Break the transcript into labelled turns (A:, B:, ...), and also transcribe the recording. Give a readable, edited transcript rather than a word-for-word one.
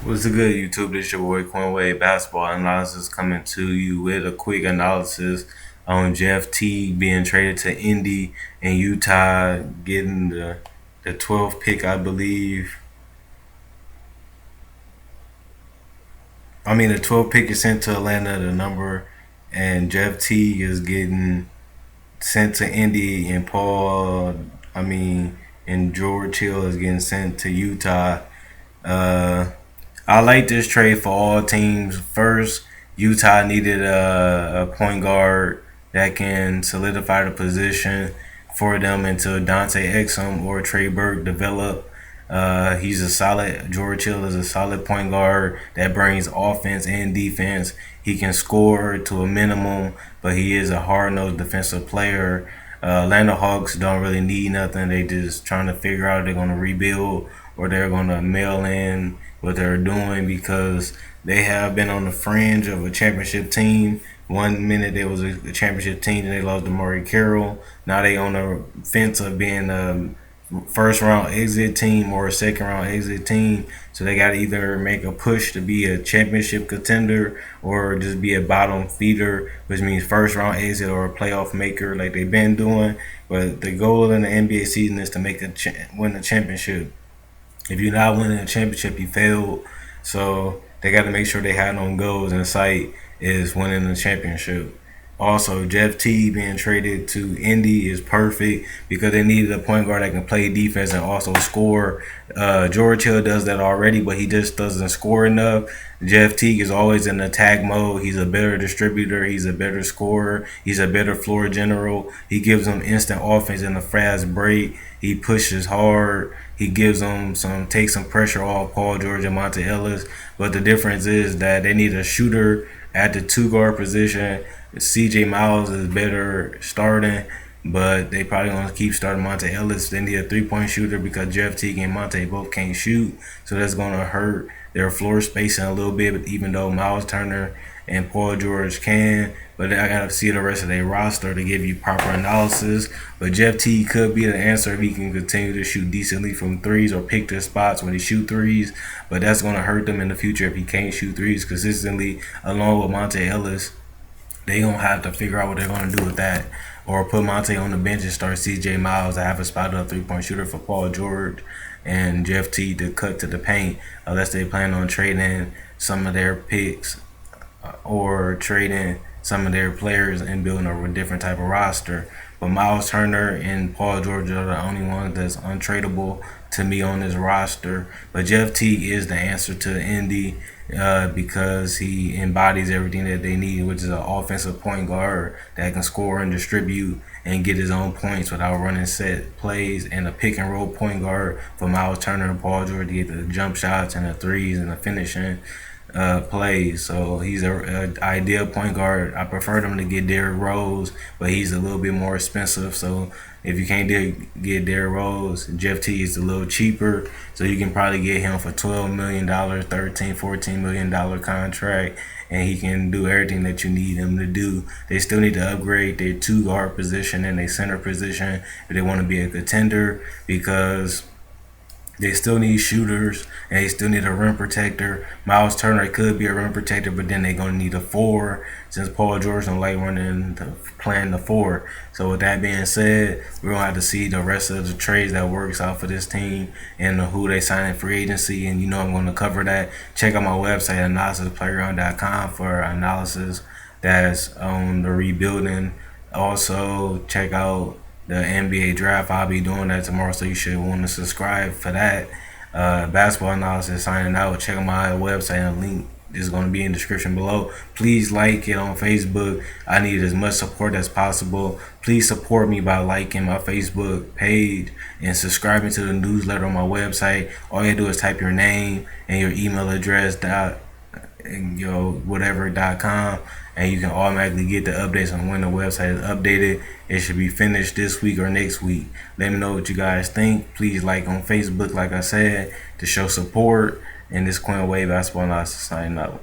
A: What's a good YouTube? This your boy Quinway Basketball Analysis coming to you with a quick analysis on Jeff Teague being traded to Indy and Utah getting the 12th pick, I believe. The 12th pick is sent to Atlanta, the number, and Jeff Teague is getting sent to Indy, and and George Hill is getting sent to Utah. Uh, I like this trade for all teams. First, Utah needed a point guard that can solidify the position for them until Dante Exum or Trey Burke develop. He's a solid. George Hill is a solid point guard that brings offense and defense. He can score to a minimum, but he is a hard-nosed defensive player. Atlanta Hawks don't really need nothing. They just trying to figure out if they're going to rebuild or they're going to mail in what they're doing because they have been on the fringe of a championship team. One minute they was a championship team and they lost to Murray Carroll. Now they on the fence of being a first round exit team or a second round exit team. So they got to either make a push to be a championship contender or just be a bottom feeder, which means first round exit or a playoff maker like they've been doing. But the goal in the NBA season is to win the championship. If you're not winning a championship, you failed. So they got to make sure they have no goals in sight is winning the championship. Also, Jeff T being traded to Indy is perfect because they needed a point guard that can play defense and also score. George Hill does that already, but he just doesn't score enough. Jeff Teague is always in attack mode. He's a better distributor. He's a better scorer. He's a better floor general. He gives them instant offense in a fast break. He pushes hard. He gives them takes some pressure off Paul George and Monte Ellis. But the difference is that they need a shooter at the two guard position. CJ Miles is better starting, but they probably want to keep starting Monte Ellis. They need a 3-point shooter because Jeff Teague and Monte both can't shoot, so that's going to hurt their floor spacing a little bit, even though Miles Turner and Paul George can. But I got to see the rest of their roster to give you proper analysis. But Jeff Teague could be the answer if he can continue to shoot decently from threes or pick their spots when he shoot threes. But that's going to hurt them in the future if he can't shoot threes consistently, along with Monte Ellis. They gonna have to figure out what they're gonna do with that, or put Monte on the bench and start C.J. Miles to have a spot up 3-point shooter for Paul George and Jeff T to cut to the paint, unless they plan on trading some of their picks or trading some of their players and building a different type of roster. But Miles Turner and Paul George are the only ones that's untradeable to me on this roster. But Jeff Teague is the answer to Indy because he embodies everything that they need, which is an offensive point guard that can score and distribute and get his own points without running set plays, and a pick and roll point guard for Miles Turner and Paul George to get the jump shots and the threes and the finishing plays. So he's a ideal point guard. I prefer them to get Derrick Rose, but he's a little bit more expensive. So if you can't get Derrick Rose, Jeff T is a little cheaper. So you can probably get him for $12 million, $13, $14 million contract, and he can do everything that you need him to do. They still need to upgrade their two guard position and their center position if they want to be a contender, because they still need shooters and they still need a rim protector. Miles Turner could be a rim protector, but then they're gonna need a 4 since Paul George don't like playing the 4. So with that being said, we're gonna have to see the rest of the trades that works out for this team and who they sign in free agency. And I'm gonna cover that. Check out my website analysisplayground.com for analysis that's on the rebuilding. Also check out the NBA draft. I'll be doing that tomorrow, so you should want to subscribe for that. Basketball analysis signing out. Check out my website, and the link is going to be in the description below. Please like it on Facebook. I need as much support as possible. Please support me by liking my Facebook page and subscribing to the newsletter on my website. All you do is type your name and your email address whatever.com, and you can automatically get the updates on when the website is updated. It should be finished this week or next week. Let me know what you guys think. Please like on Facebook, like I said, to show support. And this Quinn Wade Basketball Analysis signing out.